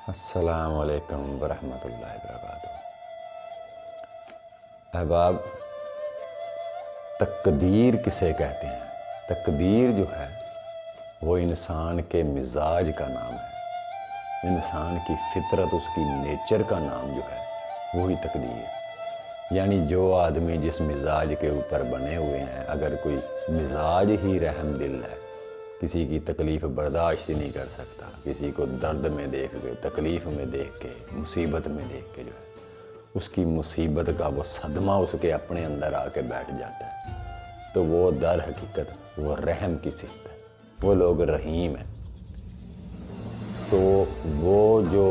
السلام علیکم ورحمۃ اللہ وبرکاتہ۔ احباب، تقدیر کسے کہتے ہیں؟ تقدیر جو ہے وہ انسان کے مزاج کا نام ہے، انسان کی فطرت، اس کی نیچر کا نام جو ہے وہی تقدیر۔ یعنی جو آدمی جس مزاج کے اوپر بنے ہوئے ہیں، اگر کوئی مزاج ہی رحم دل ہے، کسی کی تکلیف برداشت نہیں کر سکتا، کسی کو درد میں دیکھ کے، تکلیف میں دیکھ کے، مصیبت میں دیکھ کے جو ہے اس کی مصیبت کا وہ صدمہ اس کے اپنے اندر آ کے بیٹھ جاتا ہے، تو وہ در حقیقت وہ رحم کی صفت ہے، وہ لوگ رحیم ہیں۔ تو وہ جو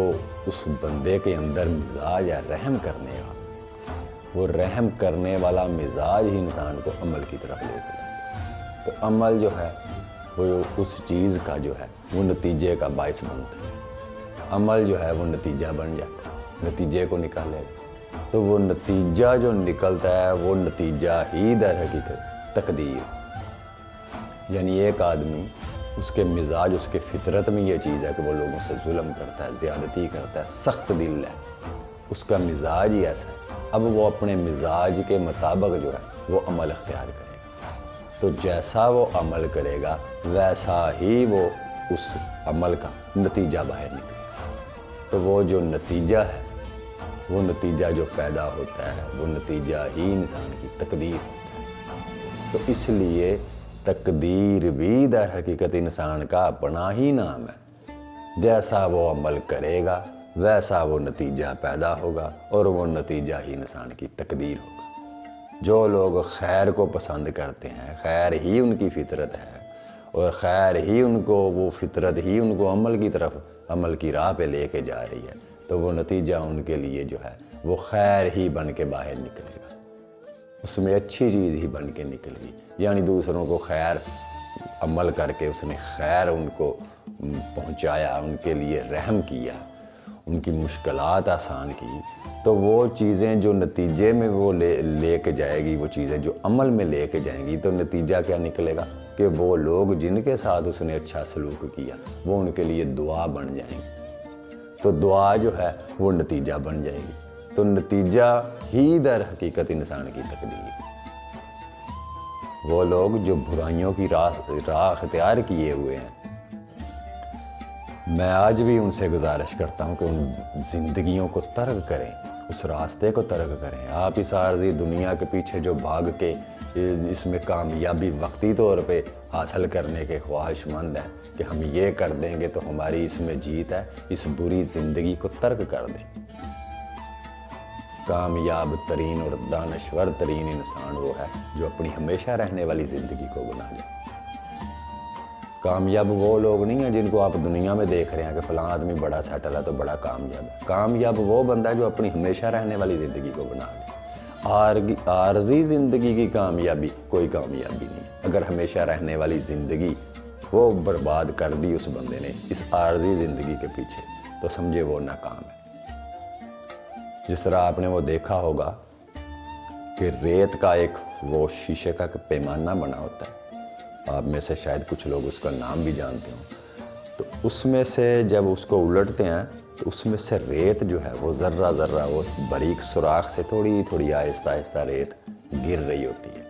اس بندے کے اندر مزاج ہے رحم کرنے کا، وہ رحم کرنے والا مزاج ہی انسان کو عمل کی طرف لے کے جاتا ہے۔ تو عمل جو ہے وہ اس چیز کا جو ہے وہ نتیجے کا باعث بنتا ہے، عمل جو ہے وہ نتیجہ بن جاتا ہے، نتیجے کو نکالے گا، تو وہ نتیجہ جو نکلتا ہے وہ نتیجہ ہی در حقیقت تقدیر۔ یعنی ایک آدمی، اس کے مزاج، اس کے فطرت میں یہ چیز ہے کہ وہ لوگوں سے ظلم کرتا ہے، زیادتی کرتا ہے، سخت دل ہے، اس کا مزاج ہی ایسا ہے۔ اب وہ اپنے مزاج کے مطابق جو ہے وہ عمل اختیار کرے گا، تو جیسا وہ عمل کرے گا ویسا ہی وہ اس عمل کا نتیجہ باہر نکلے گا۔ تو وہ جو نتیجہ ہے، وہ نتیجہ جو پیدا ہوتا ہے، وہ نتیجہ ہی انسان کی تقدیر ہوتا ہے۔ تو اس لیے تقدیر بھی در حقیقت انسان کا اپنا ہی نام ہے۔ جیسا وہ عمل کرے گا ویسا وہ نتیجہ پیدا ہوگا، اور وہ نتیجہ ہی انسان کی تقدیر ہوگا۔ جو لوگ خیر کو پسند کرتے ہیں، خیر ہی ان کی فطرت ہے، اور خیر ہی ان کو، وہ فطرت ہی ان کو عمل کی طرف، عمل کی راہ پہ لے کے جا رہی ہے، تو وہ نتیجہ ان کے لیے جو ہے وہ خیر ہی بن کے باہر نکلے گا، اس میں اچھی چیز ہی بن کے نکلے گی۔ یعنی دوسروں کو خیر عمل کر کے اس نے خیر ان کو پہنچایا، ان کے لیے رحم کیا، ان کی مشکلات آسان کی، تو وہ چیزیں جو نتیجے میں وہ لے کے جائے گی، وہ چیزیں جو عمل میں لے کے جائیں گی، تو نتیجہ کیا نکلے گا کہ وہ لوگ جن کے ساتھ اس نے اچھا سلوک کیا وہ ان کے لیے دعا بن جائیں گی، تو دعا جو ہے وہ نتیجہ بن جائے گی، تو نتیجہ ہی در حقیقت انسان کی تقدیر۔ وہ لوگ جو برائیوں کی راہ اختیار کیے ہوئے ہیں، میں آج بھی ان سے گزارش کرتا ہوں کہ ان زندگیوں کو ترک کریں، اس راستے کو ترک کریں۔ آپ اس عارضی دنیا کے پیچھے جو بھاگ کے اس میں کامیابی وقتی طور پہ حاصل کرنے کے خواہش مند ہیں کہ ہم یہ کر دیں گے تو ہماری اس میں جیت ہے، اس بری زندگی کو ترک کر دیں۔ کامیاب ترین اور دانشور ترین انسان وہ ہے جو اپنی ہمیشہ رہنے والی زندگی کو بنا جائے۔ کامیاب وہ لوگ نہیں ہیں جن کو آپ دنیا میں دیکھ رہے ہیں کہ فلاں آدمی بڑا سیٹل ہے تو بڑا کامیاب ہے۔ کامیاب وہ بندہ ہے جو اپنی ہمیشہ رہنے والی زندگی کو بنا لے۔ عارضی زندگی کی کامیابی کوئی کامیابی نہیں ہے۔ اگر ہمیشہ رہنے والی زندگی وہ برباد کر دی اس بندے نے اس عارضی زندگی کے پیچھے، تو سمجھے وہ ناکام ہے۔ جس طرح آپ نے وہ دیکھا ہوگا کہ ریت کا ایک وہ شیشے کا پیمانہ بنا ہوتا ہے، آپ میں سے شاید کچھ لوگ اس کا نام بھی جانتے ہوں، تو اس میں سے جب اس کو الٹتے ہیں تو اس میں سے ریت جو ہے وہ ذرہ ذرہ وہ باریک سوراخ سے تھوڑی تھوڑی آہستہ آہستہ ریت گر رہی ہوتی ہے۔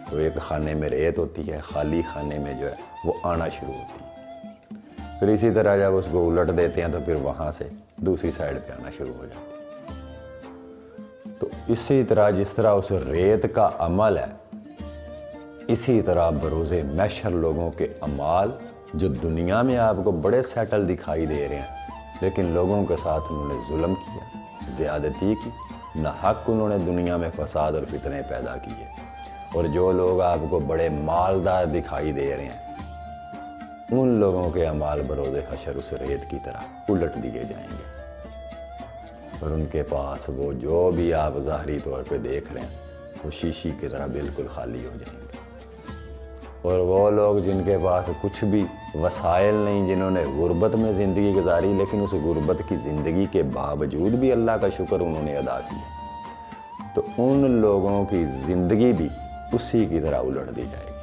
تو ایک خانے میں ریت ہوتی ہے، خالی خانے میں جو ہے وہ آنا شروع ہوتی ہے، پھر اسی طرح جب اس کو الٹ دیتے ہیں تو پھر وہاں سے دوسری سائڈ پہ آنا شروع ہو جاتی ہے۔ تو اسی طرح جس طرح اس ریت کا عمل ہے، اسی طرح بروز محشر لوگوں کے اعمال جو دنیا میں آپ کو بڑے سیٹل دکھائی دے رہے ہیں، لیکن لوگوں کے ساتھ انہوں نے ظلم کیا، زیادتی کی، ناحق انہوں نے دنیا میں فساد اور فتنے پیدا کیے، اور جو لوگ آپ کو بڑے مالدار دکھائی دے رہے ہیں، ان لوگوں کے اعمال بروز حشر اس ریت کی طرح الٹ دیے جائیں گے، اور ان کے پاس وہ جو بھی آپ ظاہری طور پہ دیکھ رہے ہیں وہ شیشی کی طرح بالکل خالی ہو جائیں گے۔ اور وہ لوگ جن کے پاس کچھ بھی وسائل نہیں، جنہوں نے غربت میں زندگی گزاری، لیکن اس غربت کی زندگی کے باوجود بھی اللہ کا شکر انہوں نے ادا کیا، تو ان لوگوں کی زندگی بھی اسی کی طرح الٹ دی جائے گی۔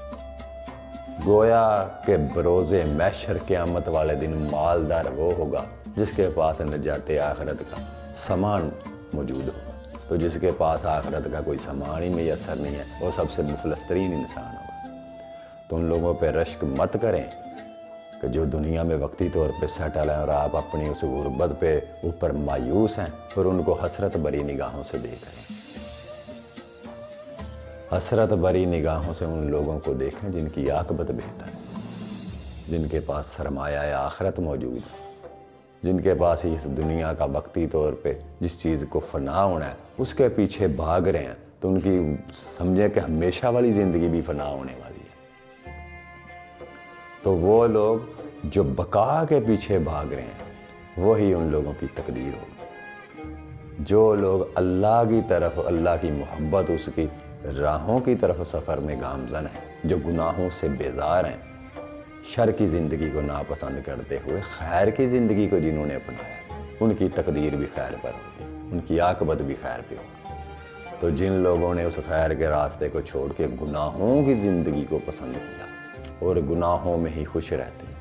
گویا کہ بروز محشر قیامت والے دن مالدار وہ ہوگا جس کے پاس نجات آخرت کا سامان موجود ہو. تو جس کے پاس آخرت کا کوئی سامان ہی میسر نہیں ہے وہ سب سے مفلس ترین انسان ہوگا. تو ان لوگوں پہ رشک مت کریں کہ جو دنیا میں وقتی طور پہ سیٹل ہیں اور آپ اپنی اس غربت پہ اوپر مایوس ہیں اور ان کو حسرت بری نگاہوں سے دیکھ رہے ہیں. حسرت بری نگاہوں سے ان لوگوں کو دیکھیں جن کی عاقبت بہتر ہے، جن کے پاس سرمایہ آخرت موجود ہے، جن کے پاس اس دنیا کا وقتی طور پہ جس چیز کو فنا ہونا ہے اس کے پیچھے بھاگ رہے ہیں. تو ان کی سمجھیں کہ ہمیشہ والی زندگی بھی فنا ہونے والی ہے. تو وہ لوگ جو بقا کے پیچھے بھاگ رہے ہیں وہی ان لوگوں کی تقدیر ہوگی. جو لوگ اللہ کی طرف، اللہ کی محبت، اس کی راہوں کی طرف سفر میں گامزن ہیں، جو گناہوں سے بیزار ہیں، شر کی زندگی کو ناپسند کرتے ہوئے خیر کی زندگی کو جنہوں نے اپنایا، ان کی تقدیر بھی خیر پر ہوگی، ان کی عاقبت بھی خیر پہ ہوگی. تو جن لوگوں نے اس خیر کے راستے کو چھوڑ کے گناہوں کی زندگی کو پسند کیا اور گناہوں میں ہی خوش رہتے ہیں،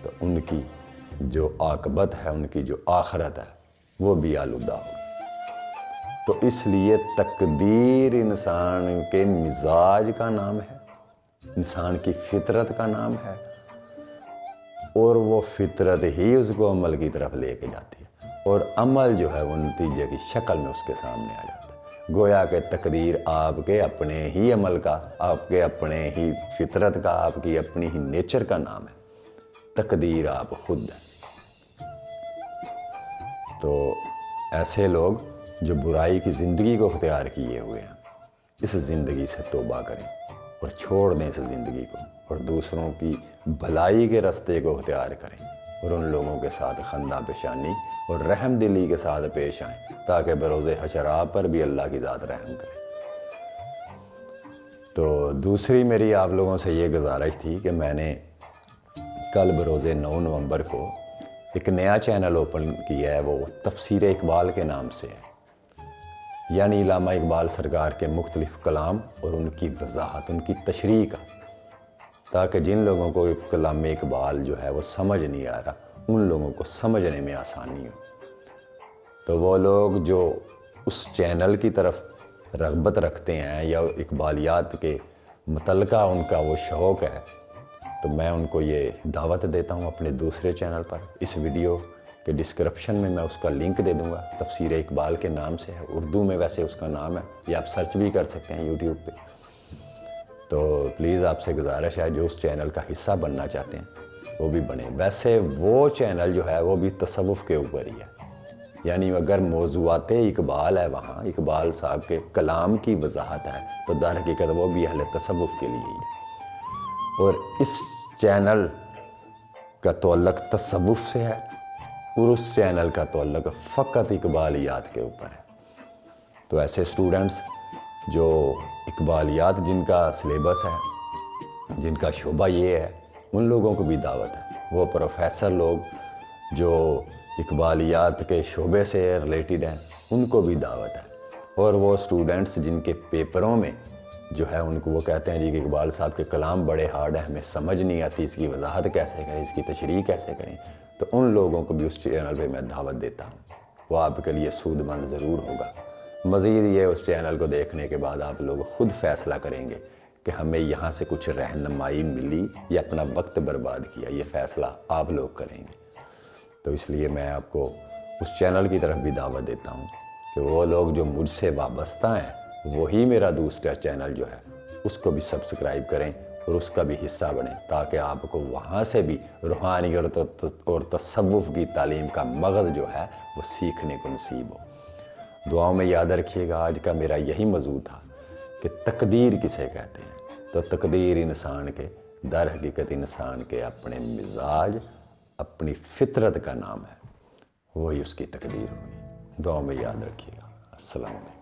تو ان کی جو عاقبت ہے، ان کی جو آخرت ہے وہ بھی آلودہ ہوگی. تو اس لیے تقدیر انسان کے مزاج کا نام ہے، انسان کی فطرت کا نام ہے، اور وہ فطرت ہی اس کو عمل کی طرف لے کے جاتی ہے، اور عمل جو ہے وہ نتیجے کی شکل میں اس کے سامنے آ جاتا ہے. گویا کہ تقدیر آپ کے اپنے ہی عمل کا، آپ کے اپنے ہی فطرت کا، آپ کی اپنی ہی نیچر کا نام ہے. تقدیر آپ خود ہیں. تو ایسے لوگ جو برائی کی زندگی کو اختیار کیے ہوئے ہیں، اس زندگی سے توبہ کریں اور چھوڑ دیں اس زندگی کو، اور دوسروں کی بھلائی کے راستے کو اختیار کریں اور ان لوگوں کے ساتھ خندہ پیشانی اور رحم دلی کے ساتھ پیش آئیں تاکہ بروز حشر آپ پر بھی اللہ کی ذات رحم کرے. تو دوسری میری آپ لوگوں سے یہ گزارش تھی کہ میں نے کل بروز 9 نومبر کو ایک نیا چینل اوپن کیا ہے، وہ تفسیر اقبال کے نام سے ہے، یعنی علامہ اقبال سرکار کے مختلف کلام اور ان کی وضاحت، ان کی تشریح کا، تاکہ جن لوگوں کو کلام اقبال جو ہے وہ سمجھ نہیں آ رہا ان لوگوں کو سمجھنے میں آسانی ہو. تو وہ لوگ جو اس چینل کی طرف رغبت رکھتے ہیں یا اقبالیات کے متعلقہ ان کا وہ شوق ہے، تو میں ان کو یہ دعوت دیتا ہوں اپنے دوسرے چینل پر. اس ویڈیو کے ڈسکرپشن میں اس کا لنک دے دوں گا. تفسیر اقبال کے نام سے ہے، اردو میں ویسے اس کا نام ہے، یہ آپ سرچ بھی کر سکتے ہیں یوٹیوب پہ. تو پلیز آپ سے گزارش ہے جو اس چینل کا حصہ بننا چاہتے ہیں وہ بھی بنیں. ویسے وہ چینل جو ہے وہ بھی تصوف کے اوپر ہی ہے، یعنی اگر موضوعات اقبال ہے وہاں اقبال صاحب کے کلام کی وضاحت ہے تو در حقیقت وہ بھی اہل تصوف کے لیے ہی ہے. اور اس چینل کا تعلق تصوف سے ہے اور اس چینل کا تعلق فقط اقبالیات کے اوپر ہے. تو ایسے اسٹوڈنٹس جو اقبالیات جن کا سلیبس ہے، جن کا شعبہ یہ ہے، ان لوگوں کو بھی دعوت ہے. وہ پروفیسر لوگ جو اقبالیات کے شعبے سے ریلیٹڈ ہیں ان کو بھی دعوت ہے. اور وہ اسٹوڈنٹس جن کے پیپروں میں جو ہے ان کو وہ کہتے ہیں جی کہ اقبال صاحب کے کلام بڑے ہارڈ ہیں، ہمیں سمجھ نہیں آتی، اس کی وضاحت کیسے کریں، اس کی تشریح کیسے کریں، تو ان لوگوں کو بھی اس چینل پہ میں دعوت دیتا ہوں. وہ آپ کے لیے سود مند ضرور ہوگا. مزید یہ اس چینل کو دیکھنے کے بعد آپ لوگ خود فیصلہ کریں گے کہ ہمیں یہاں سے کچھ رہنمائی ملی یا اپنا وقت برباد کیا. یہ فیصلہ آپ لوگ کریں گے. تو اس لیے میں آپ کو اس چینل کی طرف بھی دعوت دیتا ہوں کہ وہ لوگ جو مجھ سے وابستہ ہیں وہی میرا دوسرا چینل جو ہے اس کو بھی سبسکرائب کریں اور اس کا بھی حصہ بنیں تاکہ آپ کو وہاں سے بھی روحانی اور تصوف کی تعلیم کا مغز جو ہے وہ سیکھنے کو نصیب ہو. دعاؤں میں یاد رکھیے گا آج کا میرا یہی موضوع تھا کہ تقدیر کسے کہتے ہیں. تو تقدیر انسان کے در حقیقت انسان کے اپنے مزاج، اپنی فطرت کا نام ہے، وہی اس کی تقدیر ہوگی. دعاؤں میں یاد رکھیے گا. السلام علیکم.